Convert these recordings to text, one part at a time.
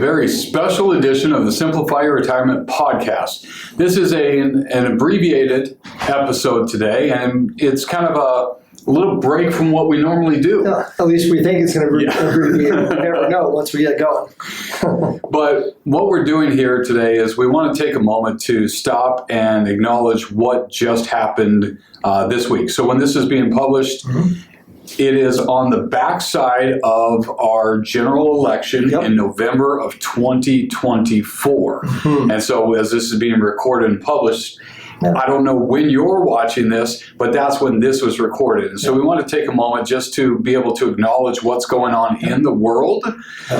very special edition of the Simplify Your Retirement podcast. This is an abbreviated episode today, and it's kind of a little break from what we normally do. Yeah, at least we think it's going to be abbreviated. We never know once we get going. But what we're doing here today is we want to take a moment to stop and acknowledge what just happened this week. So when this is being published, it is on the backside of our general election in November of 2024. And so as this is being recorded and published, I don't know when you're watching this, but that's when this was recorded. And so we want to take a moment just to be able to acknowledge what's going on in the world.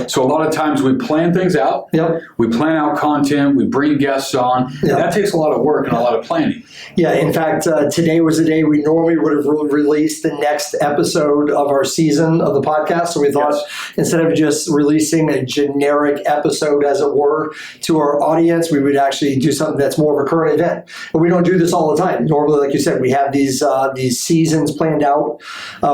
So a lot of times we plan things out. We plan out content. We bring guests on. That takes a lot of work and a lot of planning. Yeah, in fact, today was the day we normally would have released the next episode of our season of the podcast. So we thought instead of just releasing a generic episode, as it were, to our audience, we would actually do something that's more of a current event. But we don't do this all the time. Normally, like you said, we have these seasons planned out.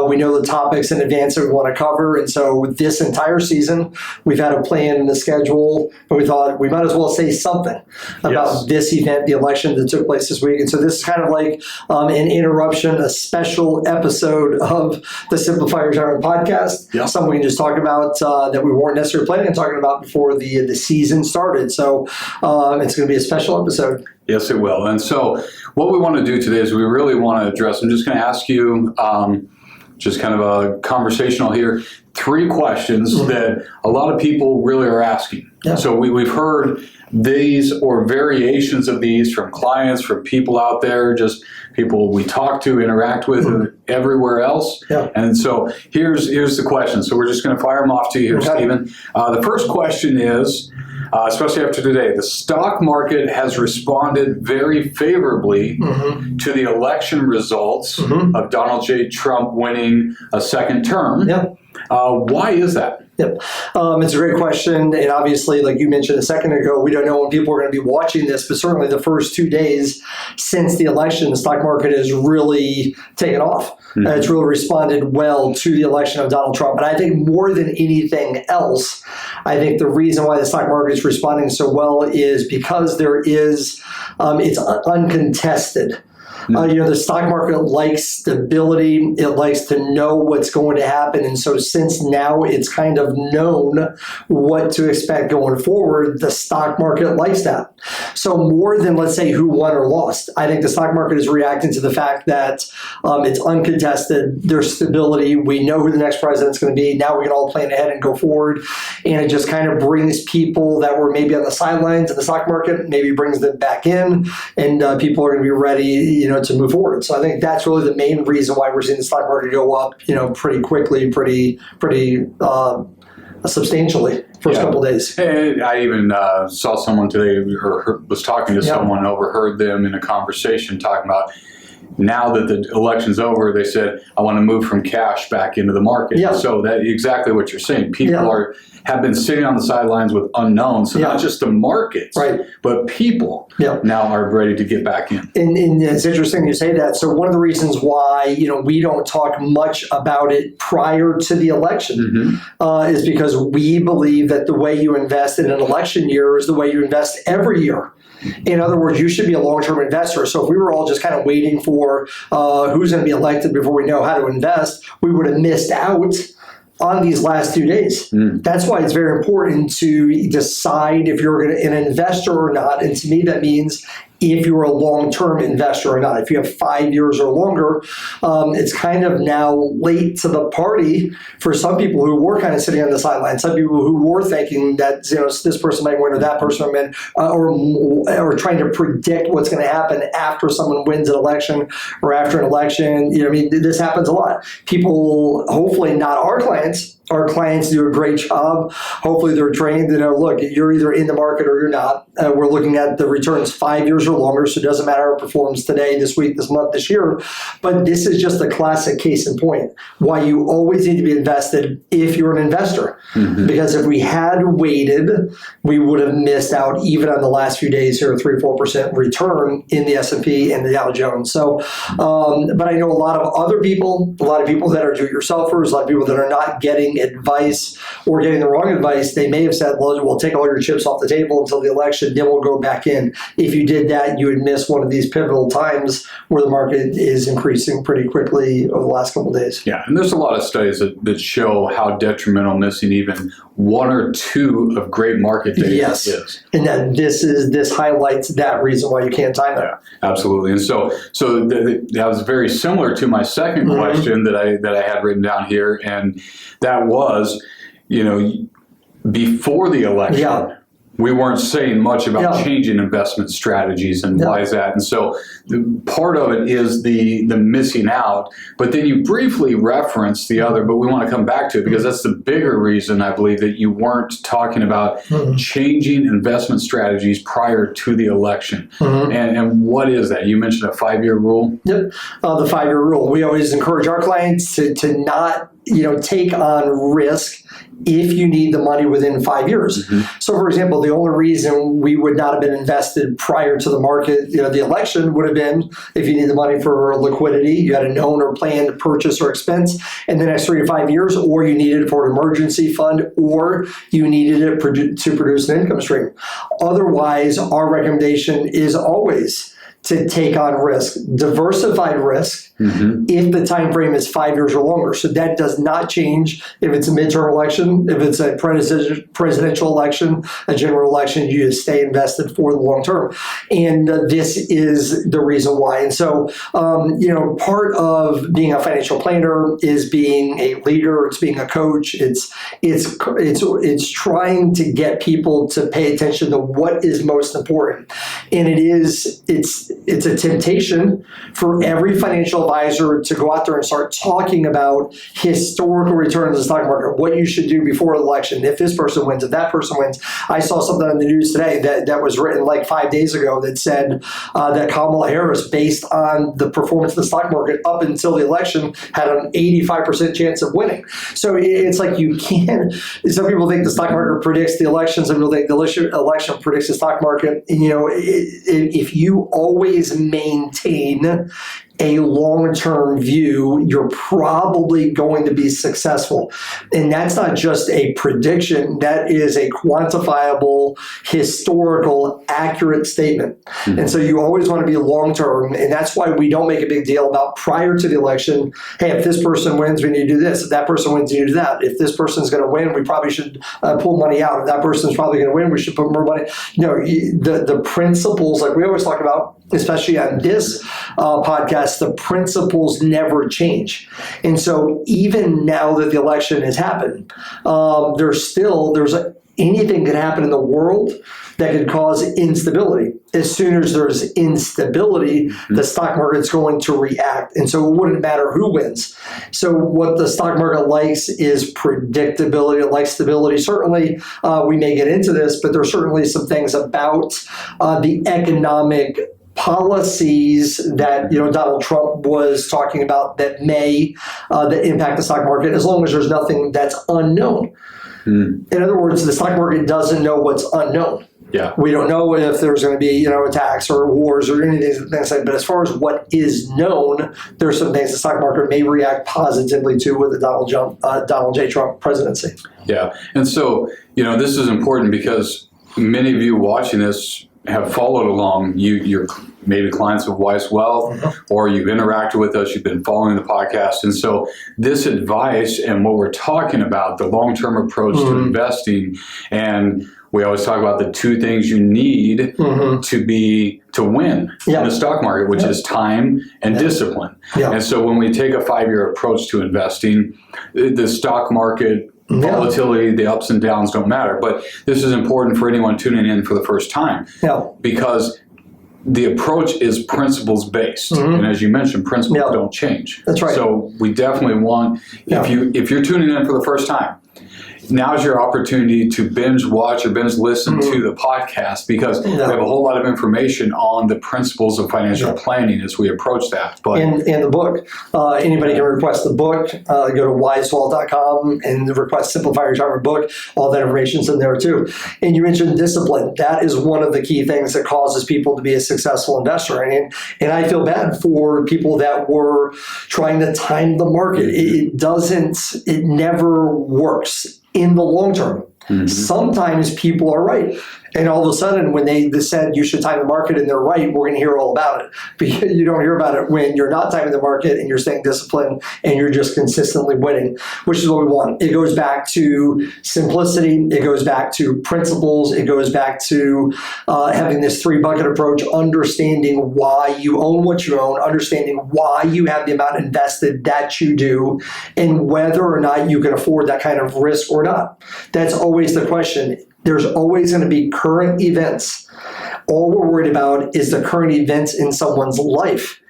We know the topics in advance that we want to cover. And so with this entire season, we've had a plan and a schedule, but we thought we might as well say something about this event, the election that took place this week. And so this is kind of like an interruption, a special episode of the Simplify Your Retirement podcast. Something we can just talk about that we weren't necessarily planning on talking about before the season started. So it's going to be a special episode. Yes, it will. And so what we want to do today is we really want to address, I'm just going to ask you, just kind of a conversational here, 3 questions that a lot of people really are asking. So we've heard these or variations of these from clients, from people out there, just people we talk to, interact with everywhere else. And so here's the question. So we're just going to fire them off to you here, Stephen. The first question is, especially after today, the stock market has responded very favorably to the election results of Donald J. Trump winning a second term. Why is that? It's a great question. And obviously, like you mentioned a second ago, we don't know when people are going to be watching this, but certainly the first 2 days since the election, the stock market has really taken off. It's really responded well to the election of Donald Trump. And I think more than anything else, I think the reason why the stock market is responding so well is because there is, it's uncontested. The stock market likes stability. It likes to know what's going to happen. And so since now it's kind of known what to expect going forward, the stock market likes that. So more than, let's say, who won or lost, I think the stock market is reacting to the fact that it's uncontested. There's stability. We know who the next president's going to be. Now we can all plan ahead and go forward. And it just kind of brings people that were maybe on the sidelines of the stock market, maybe brings them back in, and people are going to be ready, to move forward. So I think that's really the main reason why we're seeing the stock market go up, pretty quickly, pretty substantially first couple of days. And I even saw someone today, or was talking to someone, overheard them in a conversation talking about now that the election's over, they said, I want to move from cash back into the market. So that exactly what you're saying. People have been sitting on the sidelines with unknowns. So not just the markets, but people now are ready to get back in. And it's interesting you say that. So one of the reasons why, we don't talk much about it prior to the election is because we believe that the way you invest in an election year is the way you invest every year. In other words, you should be a long-term investor. So if we were all just kind of waiting for who's going to be elected before we know how to invest, we would have missed out on these last 2 days. That's why it's very important to decide if you're an investor or not. And to me, that means if you're a long-term investor or not. If you have 5 years or longer, it's kind of now late to the party for some people who were kind of sitting on the sidelines. Some people who were thinking that this person might win or that person might win, or trying to predict what's going to happen after someone wins an election or after an election. This happens a lot. People, hopefully not our clients. Our clients do a great job. Hopefully they're trained to know, look, you're either in the market or you're not. We're looking at the returns 5 years or longer, so it doesn't matter how it performs today, this week, this month, this year. But this is just a classic case in point why you always need to be invested if you're an investor. Because if we had waited, we would have missed out even on the last few days here, 3-4% return in the S&P and the Dow Jones. So, but I know a lot of other people, a lot of people that are do-it-yourselfers, a lot of people that are not getting getting advice or getting the wrong advice, they may have said, well, we'll take all your chips off the table until the election, then we'll go back in. If you did that, you would miss one of these pivotal times where the market is increasing pretty quickly over the last couple of days. Yeah, and there's a lot of studies that show how detrimental missing even one or two of great market days is. And that this highlights that reason why you can't time it. Yeah, absolutely. And so that was very similar to my second question that I had written down here, and that was, before the election, we weren't saying much about changing investment strategies, and why is that? And so part of it is the missing out, but then you briefly reference the other, but we want to come back to it because that's the bigger reason, I believe, that you weren't talking about changing investment strategies prior to the election. And what is that? You mentioned a 5-year rule? Yep, the 5-year rule. We always encourage our clients to not take on risk if you need the money within 5 years. So, for example, the only reason we would not have been invested prior to the market, the election, would have been if you need the money for liquidity, you had a known or planned purchase or expense in the next 3 to 5 years, or you needed it for an emergency fund, or you needed it to produce an income stream. Otherwise, our recommendation is always to take on risk, diversified risk, if the time frame is 5 years or longer. So that does not change if it's a midterm election, if it's a presidential election, a general election, you just stay invested for the long term. And this is the reason why. And so, part of being a financial planner is being a leader, it's being a coach, it's trying to get people to pay attention to what is most important. And it's a temptation for every financial advisor to go out there and start talking about historical returns in the stock market, what you should do before the election, if this person wins, if that person wins. I saw something on the news today that was written like 5 days ago that said that Kamala Harris, based on the performance of the stock market up until the election, had an 85% chance of winning. So it's like you can't, some people think the stock market predicts the election, some people think the election predicts the stock market. If you always maintain a long-term view, you're probably going to be successful. And that's not just a prediction, that is a quantifiable, historical, accurate statement. And so you always want to be long-term, and that's why we don't make a big deal about prior to the election, hey, if this person wins, we need to do this. If that person wins, we need to do that. If this person's going to win, we probably should pull money out. If that person's probably going to win, we should put more money. The principles, like we always talk about, especially on this podcast, the principles never change. And so even now that the election has happened, there's anything can happen in the world that could cause instability. As soon as there's instability, the stock market's going to react. And so it wouldn't matter who wins. So what the stock market likes is predictability. It likes stability. Certainly, we may get into this, but there's certainly some things about the economic policies that Donald Trump was talking about that may that impact the stock market, as long as there's nothing that's unknown. In other words, the stock market doesn't know what's unknown. Yeah, we don't know if there's going to be attacks or wars or anything like that. But as far as what is known, there's some things the stock market may react positively to with the Donald J. Trump presidency. Yeah, and so this is important because many of you watching this have followed along. You're maybe clients of Wise Wealth, or you've interacted with us, you've been following the podcast. And so this advice and what we're talking about, the long-term approach to investing, and we always talk about the two things you need to win in the stock market, which is time and discipline. And so when we take a 5-year approach to investing, the stock market volatility, the ups and downs don't matter. But this is important for anyone tuning in for the first time, because the approach is principles based, and as you mentioned, principles don't change. That's right. So we definitely want, if you're tuning in for the first time, now's your opportunity to binge watch or binge listen to the podcast, because we have a whole lot of information on the principles of financial planning as we approach that. But and the book, anybody can request the book. Go to wisewall.com and request Simplify Your Retirement book. All that information's in there too. And you mentioned discipline. That is one of the key things that causes people to be a successful investor. And I feel bad for people that were trying to time the market. It never works in the long term. Sometimes people are right. And all of a sudden, when they said you should time the market and they're right, we're going to hear all about it. But you don't hear about it when you're not timing the market and you're staying disciplined and you're just consistently winning, which is what we want. It goes back to simplicity. It goes back to principles. It goes back to having this 3-bucket approach, understanding why you own what you own, understanding why you have the amount invested that you do, and whether or not you can afford that kind of risk or not. That's always the question. There's always going to be current events. All we're worried about is the current events in someone's life.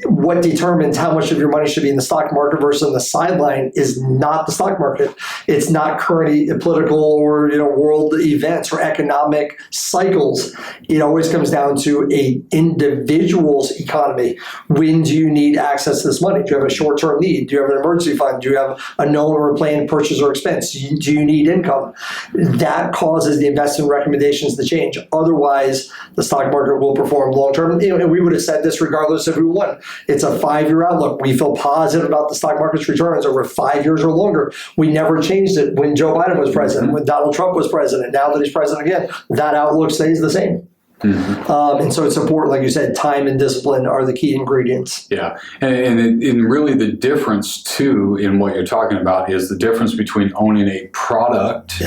What determines how much of your money should be in the stock market versus on the sideline is not the stock market. It's not current political or world events or economic cycles. It always comes down to an individual's economy. When do you need access to this money? Do you have a short-term need? Do you have an emergency fund? Do you have a known or a planned purchase or expense? Do you need income? That causes the investment recommendations to change. Otherwise, the stock market will perform long-term. And we would have said this regardless of who won. It's a 5-year outlook. We feel positive about the stock market's returns over 5 years or longer. We never changed it when Joe Biden was president, when Donald Trump was president. Now that he's president again, that outlook stays the same. And so it's important, like you said, time and discipline are the key ingredients. Yeah. And really the difference, too, in what you're talking about is the difference between owning a product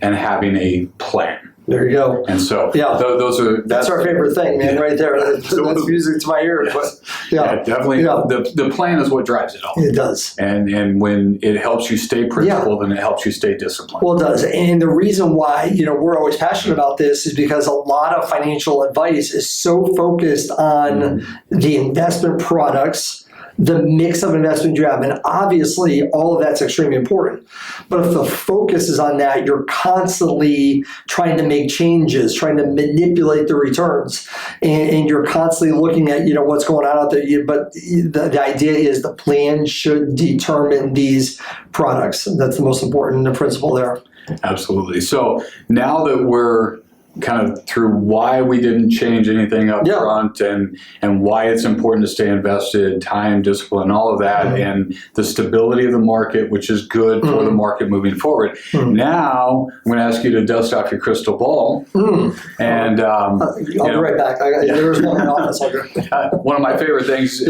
and having a plan. There you go. And so that's our favorite thing, man, right there. That's music to my ears. But definitely. Yeah. The plan is what drives it all. It does. And when it helps you stay principled, then it helps you stay disciplined. Well, it does. And the reason why we're always passionate about this is because a lot of financial advice is so focused on the investment products, the mix of investment you have. And obviously, all of that's extremely important. But if the focus is on that, you're constantly trying to make changes, trying to manipulate the returns. And you're constantly looking at, what's going on out there. But the idea is the plan should determine these products. That's the most important principle there. Absolutely. So now that we're kind of through why we didn't change anything up front and why it's important to stay invested, time, discipline, all of that, and the stability of the market, which is good for the market moving forward. Now, I'm going to ask you to dust off your crystal ball. And I'll be right back. There's one in the office. One of my favorite things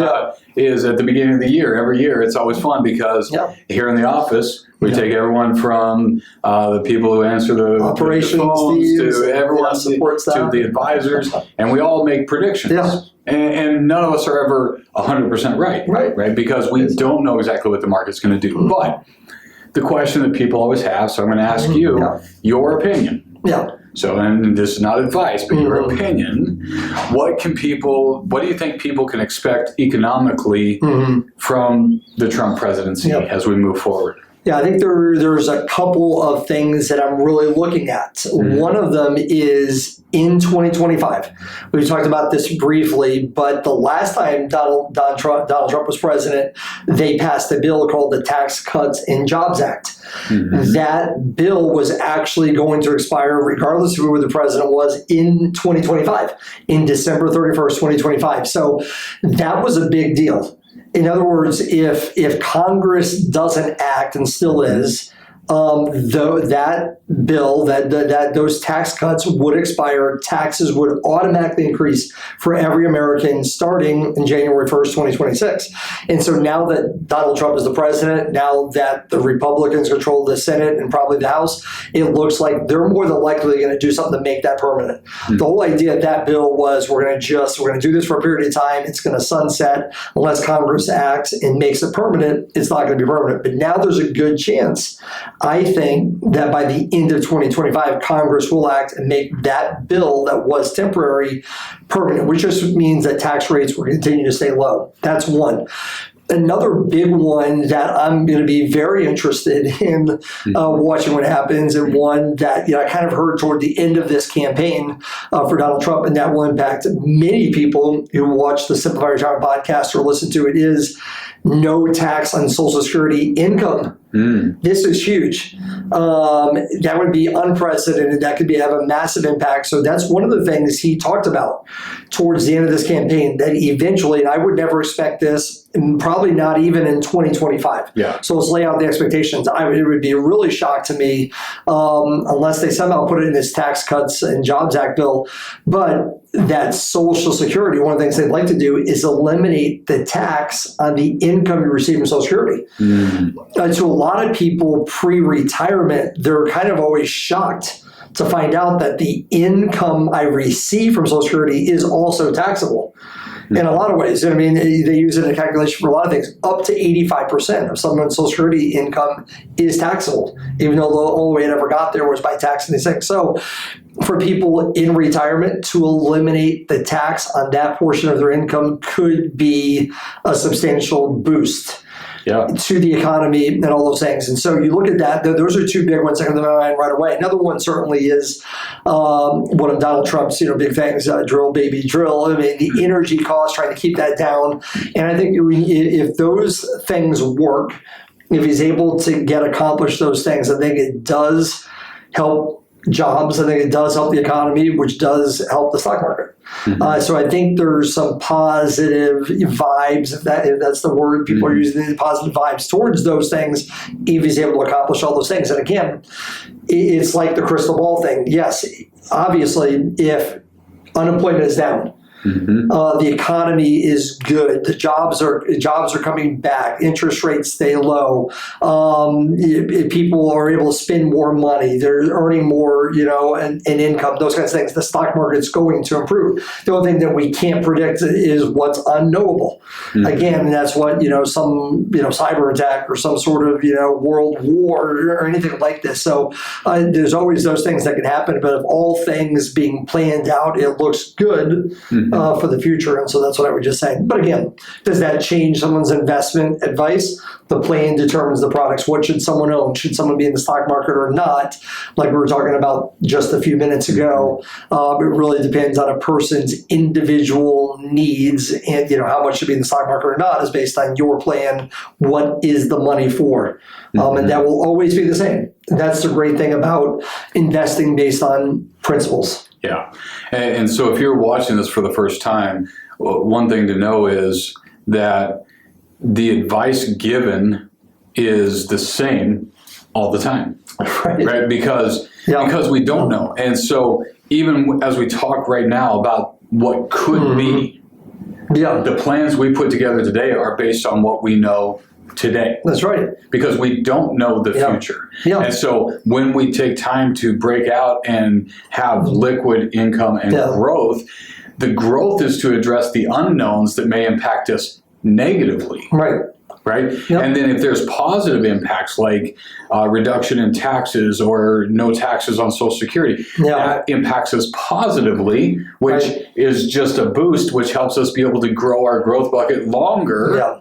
is at the beginning of the year. Every year, it's always fun because here in the office, we take everyone from the people who answer the operations phones to everyone to the advisors, and we all make predictions. And none of us are ever 100% right? Because we don't know exactly what the market's going to do. But the question that people always have, so I'm going to ask you your opinion. So, and this is not advice, but your opinion. What do you think people can expect economically from the Trump presidency as we move forward? Yeah, I think there's a couple of things that I'm really looking at. One of them is in 2025. We talked about this briefly, but the last time Donald Trump was president, they passed a bill called the Tax Cuts and Jobs Act. That bill was actually going to expire, regardless of who the president was, in 2025, in December 31st, 2025. So that was a big deal. In other words, if Congress doesn't act and still is, that bill, those tax cuts would expire, taxes would automatically increase for every American starting in January 1st, 2026. And so now that Donald Trump is the president, now that the Republicans control the Senate and probably the House, it looks like they're more than likely going to do something to make that permanent. The whole idea of that bill was we're going to do this for a period of time. It's going to sunset unless Congress acts and makes it permanent. It's not going to be permanent. But now there's a good chance, I think, that by the end of 2025, Congress will act and make that bill that was temporary permanent, which just means that tax rates will continue to stay low. That's one. Another big one that I'm going to be very interested in watching what happens, and one that I kind of heard toward the end of this campaign for Donald Trump, and that will impact many people who watch the Simplify Retirement podcast or listen to it, is no tax on Social Security income. This is huge. That would be unprecedented. That could have a massive impact. So that's one of the things he talked about towards the end of this campaign, that eventually, and I would never expect this, and probably not even in 2025. Yeah. So let's lay out the expectations. It would be a really shock to me unless they somehow put it in this Tax Cuts and Jobs Act bill. But that Social Security, one of the things they'd like to do is eliminate the tax on the income you receive from Social Security. And so a lot of people pre-retirement, they're kind of always shocked to find out that the income I receive from Social Security is also taxable. In a lot of ways. I mean, they use it in a calculation for a lot of things. Up to 85% of someone's Social Security income is taxable, even though the only way it ever got there was by taxing these things. So for people in retirement to eliminate the tax on that portion of their income could be a substantial boost to the economy and all those things. And so you look at that, those are two big ones that come to my mind right away. Another one certainly is one of Donald Trump's big things, drill, baby, drill. I mean, the energy costs, trying to keep that down. And I think if those things work, if he's able to accomplish those things, I think it does help jobs. I think it does help the economy, which does help the stock market. So I think there's some positive vibes, if that's the word people are using, the positive vibes towards those things, if he's able to accomplish all those things. And again, it's like the crystal ball thing. Yes, obviously, if unemployment is down, the economy is good. The jobs are coming back. Interest rates stay low. People are able to spend more money. They're earning more, in income. Those kinds of things. The stock market's going to improve. The only thing that we can't predict is what's unknowable. Again, that's what some cyber attack or some sort of world war or anything like this. So there's always those things that can happen. But of all things being planned out, it looks good. For the future. And so that's what I would just say. But again, does that change someone's investment advice? The plan determines the products. What should someone own? Should someone be in the stock market or not? Like we were talking about just a few minutes ago, it really depends on a person's individual needs, and how much should be in the stock market or not is based on your plan. What is the money for? And that will always be the same. That's the great thing about investing based on principles. Yeah. And so if you're watching this for the first time, one thing to know is that the advice given is the same all the time, right? Because we don't know. And so even as we talk right now about what could be, the plans we put together today are based on what we know today. That's right. Because we don't know the future. And so when we take time to break out and have liquid income and growth, the growth is to address the unknowns that may impact us negatively. Right? And then if there's positive impacts like reduction in taxes or no taxes on Social Security, that impacts us positively, which is just a boost, which helps us be able to grow our growth bucket longer.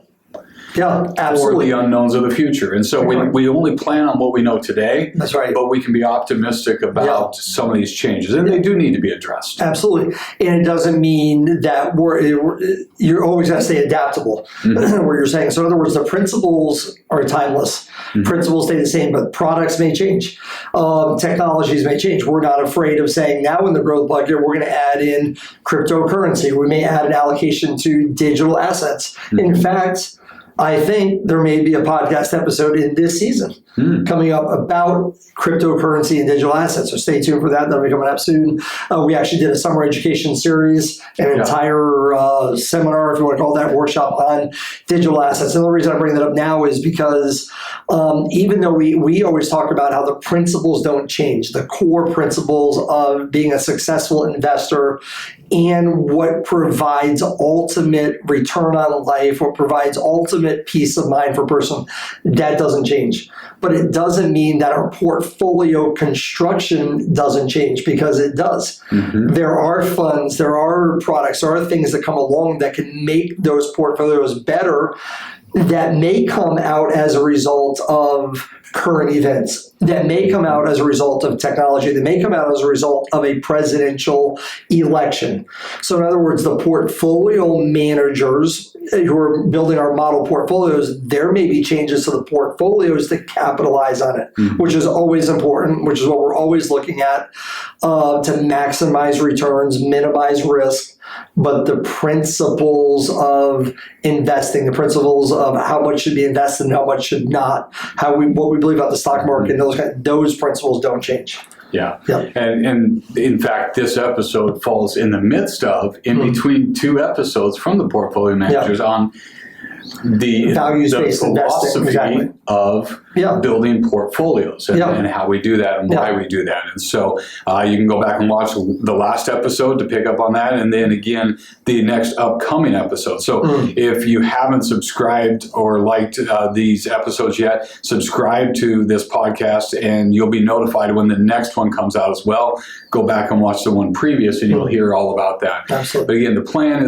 For the unknowns of the future. And so we only plan on what we know today. That's right. But we can be optimistic about some of these changes. And they do need to be addressed. Absolutely. And it doesn't mean that you're always going to stay adaptable, what you're saying. So in other words, the principles are timeless. Principles stay the same, but products may change. Technologies may change. We're not afraid of saying now in the growth bucket, we're going to add in cryptocurrency. We may add an allocation to digital assets. In fact, I think there may be a podcast episode in this season coming up about cryptocurrency and digital assets. So stay tuned for that. That'll be coming up soon. We actually did a summer education series, an entire seminar, if you want to call that, workshop on digital assets. And the reason I bring that up now is because even though we always talk about how the principles don't change, the core principles of being a successful investor and what provides ultimate return on life, what provides ultimate peace of mind for a person, that doesn't change. But it doesn't mean that our portfolio construction doesn't change, because it does. There are funds, there are products, there are things that come along that can make those portfolios better that may come out as a result of current events, that may come out as a result of technology, that may come out as a result of a presidential election. So in other words, the portfolio managers who are building our model portfolios, there may be changes to the portfolios to capitalize on it, which is always important, which is what we're always looking at, to maximize returns, minimize risk. But the principles of investing, the principles of how much should be invested and how much should not, what we believe about the stock market, those principles don't change. Yeah. And in fact, this episode falls in the midst of, in between two episodes from the portfolio managers on the values-based philosophy investing, of building portfolios and how we do that and why we do that. And so you can go back and watch the last episode to pick up on that, and then again the next upcoming episode. So if you haven't subscribed or liked these episodes yet, subscribe to this podcast and you'll be notified when the next one comes out as well. Go back and watch the one previous and you'll hear all about that. Absolutely. But again, the plan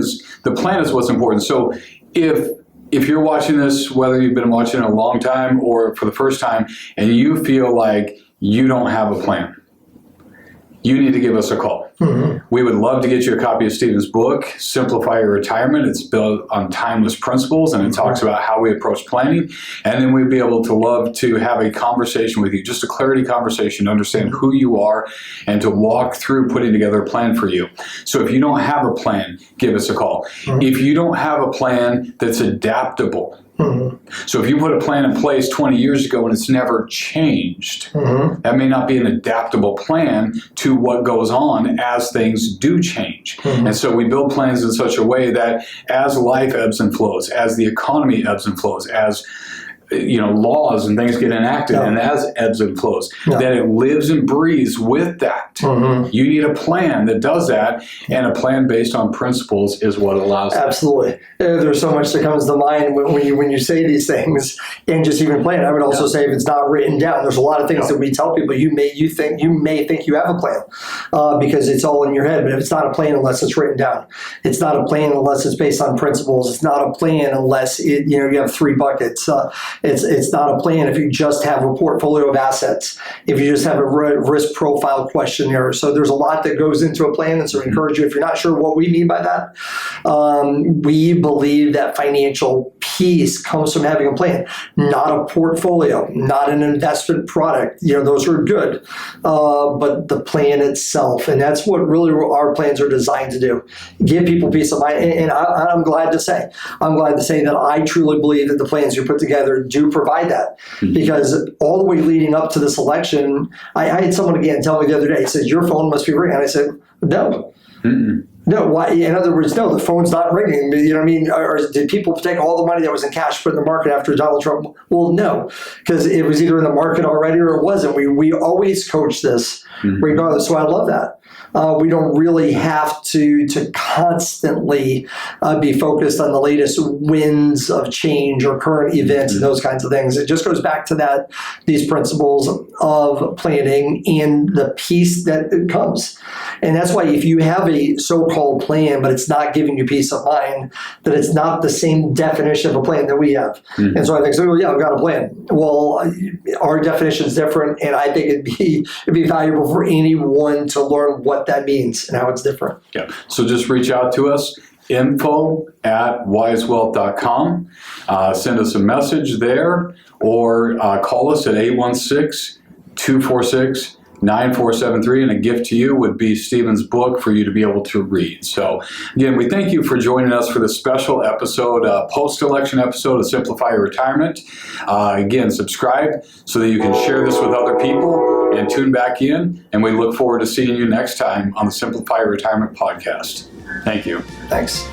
is what's important. So if you're watching this, whether you've been watching it a long time or for the first time, and you feel like you don't have a plan, you need to give us a call. We would love to get you a copy of Stephen's book, Simplify Your Retirement. It's built on timeless principles, and it talks about how we approach planning. And then we'd be able to love to have a conversation with you, just a clarity conversation, to understand who you are and to walk through putting together a plan for you. So if you don't have a plan, give us a call. If you don't have a plan that's adaptable, so if you put a plan in place 20 years ago and it's never changed, that may not be an adaptable plan to what goes on as things do change. And so we build plans in such a way that as life ebbs and flows, as the economy ebbs and flows, as laws and things get enacted and as ebbs and flows, that it lives and breathes with that. You need a plan that does that, and a plan based on principles is what allows that. Absolutely. There's so much that comes to mind when you say these things, and just even plan. I would also say if it's not written down, there's a lot of things that we tell people you may think you have a plan because it's all in your head, but if it's not a plan unless it's written down, it's not a plan unless it's based on principles. It's not a plan unless you have three buckets. It's not a plan if you just have a portfolio of assets, if you just have a risk profile questionnaire. So there's a lot that goes into a plan, and so I encourage you, if you're not sure what we mean by that, we believe that financial peace comes from having a plan, not a portfolio, not an investment product. Those are good, but the plan itself, and that's what really our plans are designed to do, give people peace of mind. And I'm glad to say that I truly believe that the plans you put together do provide that, because all the way leading up to this election, I had someone again tell me the other day, he said, your phone must be ringing. And I said, no. No, why? In other words, no, the phone's not ringing. You know what I mean? Or did people take all the money that was in cash, put in the market after Donald Trump? Well, no, because it was either in the market already or it wasn't. We always coach this regardless. So I love that. We don't really have to constantly be focused on the latest winds of change or current events and those kinds of things. It just goes back to these principles of planning and the peace that comes. And that's why if you have a so-called plan, but it's not giving you peace of mind, that it's not the same definition of a plan that we have. And so I think, I've got a plan. Well, our definition is different, and I think it'd be valuable for anyone to learn what that means and how it's different. Yeah. So just reach out to us, info@wisewealth.com. Send us a message there, or call us at 816-246-9473, and a gift to you would be Stephen's book for you to be able to read. So again, we thank you for joining us for this special episode, post-election episode of Simplify Your Retirement. Again, subscribe so that you can share this with other people, and tune back in, and we look forward to seeing you next time on the Simplify Your Retirement podcast. Thank you. Thanks.